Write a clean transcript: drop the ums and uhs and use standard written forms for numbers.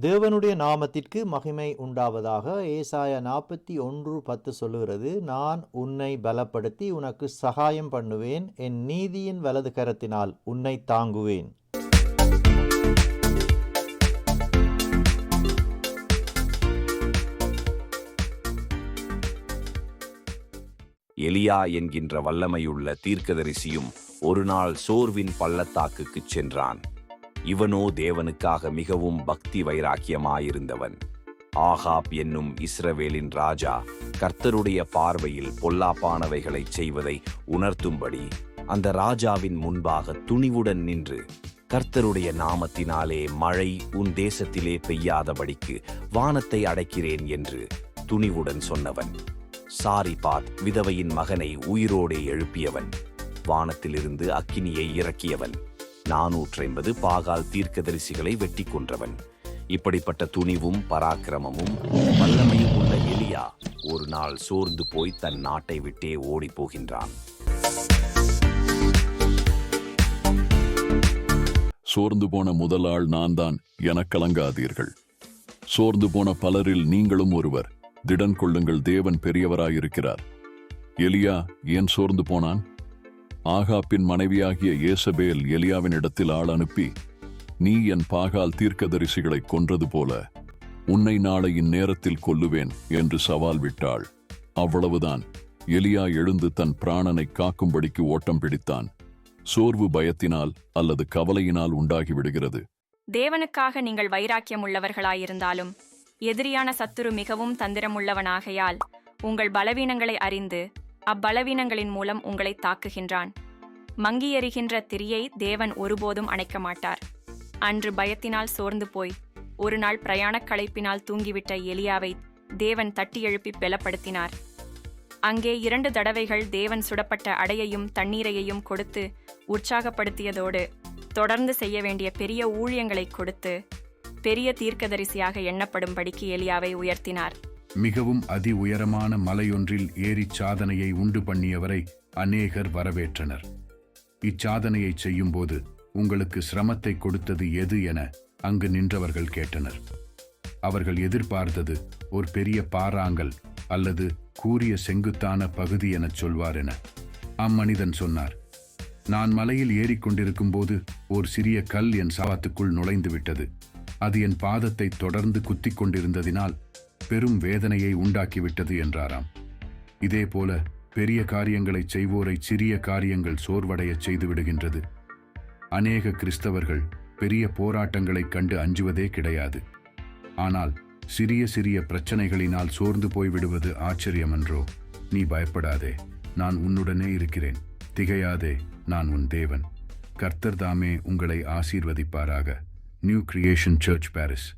தேவனுடைய நாமத்திற்கு மகிமை உண்டாவதாக. ஏசாயா 41:10 சொல்லுகிறது, நான் உன்னை பலப்படுத்தி உனக்கு சகாயம் பண்ணுவேன், என் நீதியின் வலது கரத்தினால் உன்னை தாங்குவேன். எலியா என்கின்ற வல்லமையுள்ள தீர்க்கதரிசியும் ஒரு நாள் சோர்வின் பள்ளத்தாக்குக்குச் சென்றான். இவனோ தேவனுக்காக மிகவும் பக்தி வைராக்கியமாயிருந்தவன். ஆகாப் என்னும் இஸ்ரவேலின் ராஜா கர்த்தருடைய பார்வையில் பொல்லாப்பானவைகளை செய்வதை உணர்த்தும்படி அந்த ராஜாவின் முன்பாக துணிவுடன் நின்று, கர்த்தருடைய நாமத்தினாலே மழை உன் தேசத்திலே பெய்யாதபடிக்கு வானத்தை அடைக்கிறேன் என்று துணிவுடன் சொன்னவன். சாரிபாத் விதவையின் மகனை உயிரோடே எழுப்பியவன். வானத்திலிருந்து அக்கினியை இறக்கியவன். 450 பாகால் தீர்க்கதரிசிகளை வெட்டி கொன்றவன். இப்படிப்பட்ட துணிவும் பராக்கிரமமும் வல்லமையும் உள்ள எலியா ஒரு நாள் சோர்ந்து போய் தன் நாட்டை விட்டே ஓடி போகின்றான். சோர்ந்து போன முதல் ஆள் நான் தான் எனக் கலங்காதீர்கள். சோர்ந்து போன பலரில் நீங்களும் ஒருவர். திடன் கொள்ளுங்கள், தேவன் பெரியவராயிருக்கிறார். எலியா ஏன் சோர்ந்து போனான்? ஆகாப்பின் மனைவியாகிய ஏசபேல் எலியாவின் இடத்தில் ஆள் அனுப்பி, நீ என் பாகால் தீர்க்கதரிசிகளை கொன்றது போல உன்னை நாளை இந்நேரத்தில் கொல்லுவேன் என்று சவால் விட்டாள். அவ்வளவுதான். எலியா எழுந்து தன் பிராணனை காக்கும்படிக்கு ஓட்டம் பிடித்தான். சோர்வு பயத்தினால் அல்லது கவலையினால் உண்டாகிவிடுகிறது. தேவனுக்காக நீங்கள் வைராக்கியம் உள்ளவர்களாயிருந்தாலும் எதிரியான சத்துரு மிகவும் தந்திரமுள்ளவனாகையால் உங்கள் பலவீனங்களை அறிந்து அப்பலவீனங்களின் மூலம் உங்களை தாக்குகின்றான். மங்கி எறிகின்ற திரியை தேவன் ஒருபோதும் அணைக்க மாட்டார். அன்று பயத்தினால் சோர்ந்து போய் ஒரு நாள் பிரயாணக் களைப்பினால் தூங்கிவிட்ட எலியாவை தேவன் தட்டி எழுப்பி பலப்படுத்தினார். அங்கே 2 தடவைகள் தேவன் சுடப்பட்ட அடையையும் தண்ணீரையும் கொடுத்து உற்சாகப்படுத்தியதோடு தொடர்ந்து செய்ய வேண்டிய பெரிய ஊழியங்களை கொடுத்து பெரிய தீர்க்கதரிசியாக எண்ணப்படும்படிக்கு எலியாவை உயர்த்தினார். மிகவும் அதி உயரமான மலையொன்றில் ஏறிச் சாதனையை உண்டு பண்ணியவரை அநேகர் வரவேற்றனர். இச்சாதனையை செய்யும்போது உங்களுக்கு சிரமத்தை கொடுத்தது எது என அங்கு நின்றவர்கள் கேட்டனர். அவர்கள் எதிர்பார்த்தது ஒரு பெரிய பாறாங்கல் அல்லது கூரிய செங்குத்தான பகுதி எனச் சொல்வார் என. அம்மனிதன் சொன்னார், நான் மலையில் ஏறிக்கொண்டிருக்கும் போது ஒரு சிறிய கல் என் சாவாத்துக்குள் நுழைந்து விட்டது. அது என் பாதத்தை தொடர்ந்து குத்திக் கொண்டிருந்ததினால் பெரும் வேதனையை உண்டாக்கிவிட்டது என்றாராம். இதேபோல பெரிய காரியங்களை செய்வோரை சிறிய காரியங்கள் சோர்வடையச் செய்துவிடுகின்றது. அநேக கிறிஸ்தவர்கள் பெரிய போராட்டங்களைக் கண்டு அஞ்சுவதே கிடையாது. ஆனால் சிறிய சிறிய பிரச்சனைகளினால் சோர்ந்து போய்விடுவது ஆச்சரியமன்றோ? நீ பயப்படாதே, நான் உன்னுடனே இருக்கிறேன். திகையாதே, நான் உன் தேவன். கர்த்தர் தாமே உங்களை ஆசீர்வதிப்பாராக. New creation church, Paris.